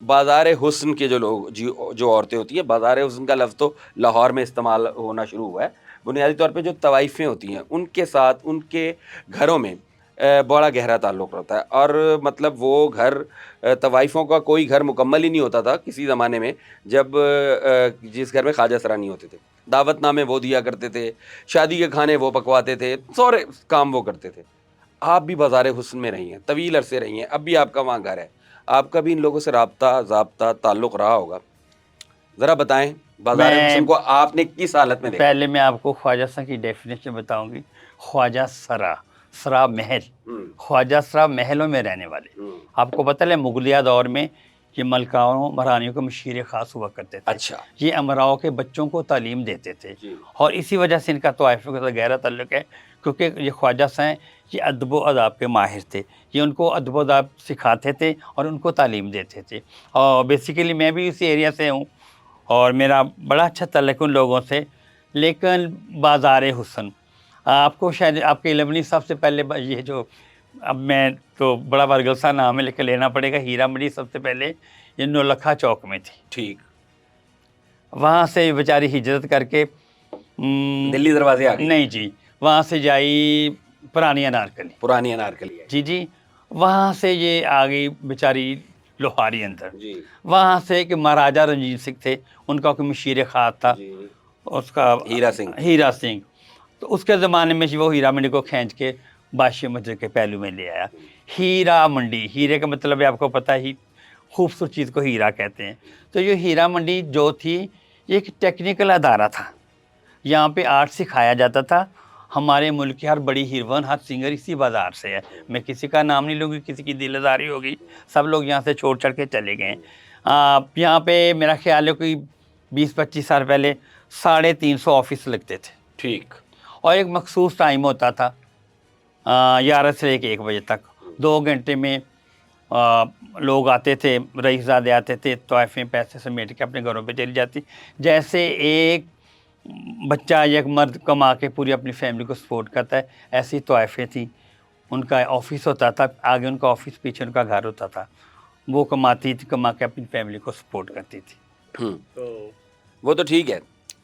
बाज़ार हुस्न के जो लोग जो औरतें होती हैं, बाज़ार हुस्न का लफ़्ज़ तो लाहौर में इस्तेमाल होना शुरू हुआ है। बुनियादी तौर पे जो तवाइफ़ें होती हैं, उनके साथ उनके घरों में बड़ा गहरा ताल्लुक़ रहता है और मतलब वो घर तवाइफ़ों का कोई घर मुकम्मल ही नहीं होता था किसी ज़माने में जब जिस घर में ख्वाजा सरा नहीं होते थे। दावतनामे वो दिया करते थे, शादी के खाने वो पकवाते थे, सारे काम वो करते थे। आप भी बाज़ार हुस्न में रही हैं, तवील अरसे रही हैं, अब भी आपका वहाँ घर है। आपका भी इन लोगों से राब्ता, ताल्लुक़ रहा होगा। ज़रा बताएँ, बाज़ार हुस्न मैं को आपने किस हालत में देखा? पहले मैं आपको ख्वाजा सरा की डेफ़िनेशन बताऊँगी। ख्वाजा सरा, सरा महल, हुँ, ख्वाजा सरा महलों में रहने वाले। हुँ। आपको पता है मुगलिया दौर में ये मलकाओं, महारानियों के मशीर ख़ास हुआ करते थे। अच्छा, ये अमराओं के बच्चों को तालीम देते थे जी। और इसी वजह से इनका तवाइफ़ों के साथ गहरा ताल्लुक़ है, क्योंकि ये ख्वाजा सा हैं, ये अदब व अदाब के माहिर थे। ये उनको अदब व अदाब सिखाते थे और उनको तालीम देते थे। और बेसिकली मैं भी इसी एरिया से हूँ और मेरा बड़ा अच्छा ताल्लुक़ उन लोगों से। लेकिन बाज़ार हुस्न, आपको शायद आपके इल्म नहीं, सबसे पहले ये जो, अब मैं तो बड़ा बरगल सा नाम है लेकिन लेना पड़ेगा, हीरा मंडी सबसे पहले ये नौलखा चौक में थी। ठीक, वहाँ से बेचारी हिजरत करके दिल्ली दरवाज़े आ गई, नहीं जी, वहाँ से जाई पुरानी अनारकली। पुरानी अनारकली आई। जी, जी। वहाँ से ये आ गई बेचारी लोहारी अंदर। जी, वहाँ से कि महाराजा रंजीत सिंह थे, उनका कोई मशीर ख़ास था, जी। उसका हीरा सिंह, हीरा सिंह। तो उसके ज़माने में वो हीरा मंडी को खींच के बादशाह मस्जिद के पहलू में ले आया। हीरा मंडी, हीरे का मतलब है आपको पता ही, खूबसूरत चीज़ को हीरा कहते हैं। तो ये हीरा मंडी जो थी, ये एक टेक्निकल अदारा था। यहाँ पे आर्ट सिखाया जाता था। हमारे मुल्क की हर बड़ी हीरोइन, हर सिंगर इसी बाज़ार से है। मैं किसी का नाम नहीं लूँगी, किसी की दिल आज़ारी होगी, सब लोग यहाँ से छोड़ छाड़ के चले गए हैं। यहाँ पे मेरा ख़्याल है कोई 20-25 साल पहले 350 ऑफ़िस लगते थे ठीक। और एक मख़सूस टाइम होता था 11 से लेके 1 बजे तक। 2 घंटे में लोग आते थे, रईसज़ादे आते थे, तोहफ़े पैसे समेट के अपने घरों पे चली जाती। जैसे एक बच्चा या एक मर्द कमा के पूरी अपनी फैमिली को सपोर्ट करता है, ऐसी तोहफ़े थी। उनका ऑफ़िस होता था, आगे उनका ऑफ़िस, पीछे उनका घर होता था। वो कमाती थी, कमा के अपनी फैमिली को सपोर्ट करती थी। हुँ, तो वो तो ठीक है।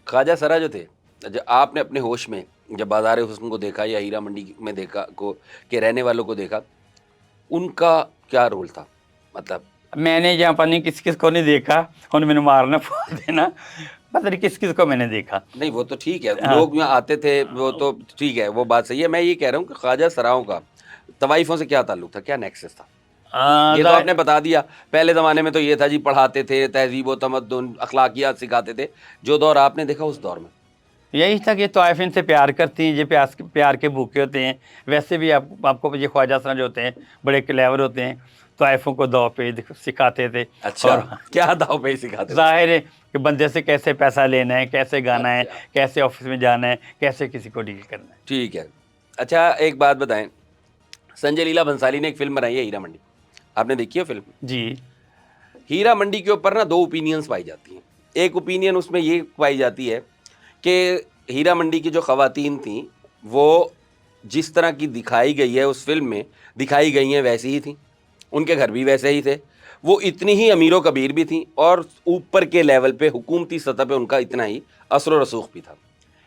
ख्वाजा सरा जो थे, ज आपने अपने होश में जब बाज़ार हुस्न को देखा या हीरा मंडी में देखा को के रहने वालों को देखा, उनका क्या रोल था? मतलब मैंने यहाँ पता नहीं किस-किस को नहीं देखा, और मैंने मारना बोल देना, पता नहीं किस-किस को मैंने देखा। नहीं, वो तो ठीक है, हाँ। लोग यहाँ आते थे, वो तो ठीक है, वो बात सही है। मैं ये कह रहा हूँ कि ख्वाजा सराओं का तवाइफ़ों से क्या ताल्लुक था? क्या नेक्सस था? ये तो ज़ा आपने बता दिया, पहले ज़माने में तो ये था जी, पढ़ाते थे, तहज़ीब व तमद्दुन, अख़लाक़ियात सिखाते थे। जो दौर आपने देखा उस दौर में? यही था कि तोइफ़ इनसे प्यार करती हैं, ये प्यार के भूखे होते हैं। वैसे भी आपको ये ख्वाजा सरा जो होते हैं, बड़े क्लेवर होते हैं, तोइफ़ों को दाव-पेच सिखाते थे। अच्छा, और क्या दाव-पेच सिखाते थे? ज़ाहिर है कि बंदे से कैसे पैसा लेना है, कैसे गाना है, अच्छा, कैसे ऑफ़िस में जाना है, कैसे किसी को डील करना है। ठीक है। अच्छा, एक बात बताएँ, संजय लीला भंसाली ने एक फ़िल्म बनाई है हीरा मंडी। आपने देखी है फ़िल्म? जी। हीरा मंडी के ऊपर ना 2 ओपिनियंस पाई जाती हैं। एक ओपिनियन उसमें ये पाई जाती है कि हीरा मंडी की जो ख़वातीन थीं, वो जिस तरह की दिखाई गई है उस फ़िल्म में, दिखाई गई हैं वैसी ही थीं। उनके घर भी वैसे ही थे। वो इतनी ही अमीरो-कबीर भी थीं और ऊपर के लेवल पे हुकूमती सतह पे उनका इतना ही असर व रसूख़ भी था।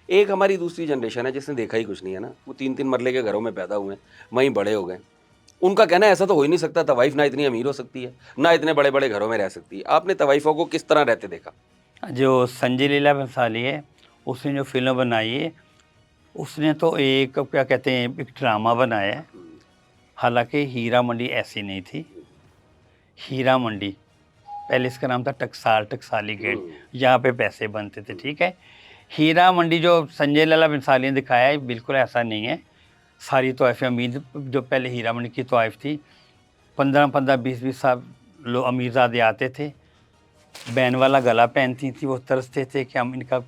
एक हमारी दूसरी जनरेशन है जिसने देखा ही कुछ नहीं है ना, वो 3-3 मरले के घरों में पैदा हुए हैं, वहीं बड़े हो गए। उनका कहना है ऐसा तो हो ही नहीं सकता, तवाइफ़ ना इतनी अमीर हो सकती है, ना इतने बड़े-बड़े घरों में रह सकती है। आपने तवाइफ़ों को किस तरह रहते देखा? जो संजय लीला भंसाली है, उसने जो फ़िल्म बनाई है, उसने तो एक क्या कहते हैं, एक ड्रामा बनाया है। हालाँकि हीरा मंडी ऐसी नहीं थी। हीरा मंडी, पहले इसका नाम था टकसाल, टकसाली गेट, हुँ, यहाँ पे पैसे बनते थे, ठीक है? हीरा मंडी जो संजय लीला भंसाली ने दिखाया है, बिल्कुल ऐसा नहीं है। सारी तोइफ़ें अमीर, जो पहले हीरा मंडी की तोइफ़ थी, 15-15, 20-20 साल लोग अमीरज़ादे आते थे, बैन वाला गला पहनती थी, वो तरसते थे कि हम इनका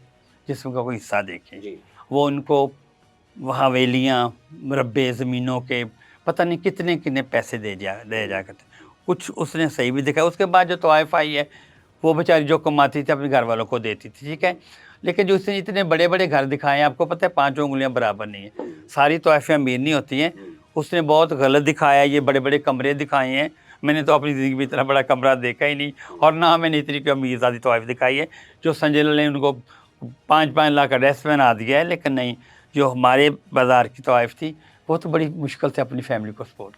जिस्म का कोई हिस्सा देखें। जी, वो उनको वहाँ हवेलियाँ, मुरब्बे ज़मीनों के पता नहीं कितने-कितने पैसे दे हुँ, जाया करते। कुछ उसने सही भी दिखाया। उसके बाद जो तोइफ़ आई है, वो बेचारी जो कमाती थी अपने घर वालों को देती थी, ठीक है? लेकिन जो उसने इतने बड़े-बड़े घर दिखाए हैं, आपको पता है 5 उँगलियाँ बराबर नहीं है। हुँ, सारी तोइफ़ें अमीर नहीं होती हैं। हुँ, उसने बहुत गलत दिखाया है, ये बड़े-बड़े कमरे दिखाए हैं, मैंने तो अपनी ज़िंदगी में इतना बड़ा कमरा देखा ही नहीं, और ना मैंने इतनी कोई अमीरज़ादी तवाइफ दिखाई है। जो संजय लाल ने उनको 5-5 लाख का ड्रेस पहना दिया है, लेकिन नहीं, जो हमारे बाज़ार की तवाइफ थी वो तो बड़ी मुश्किल से अपनी फैमिली को सपोर्ट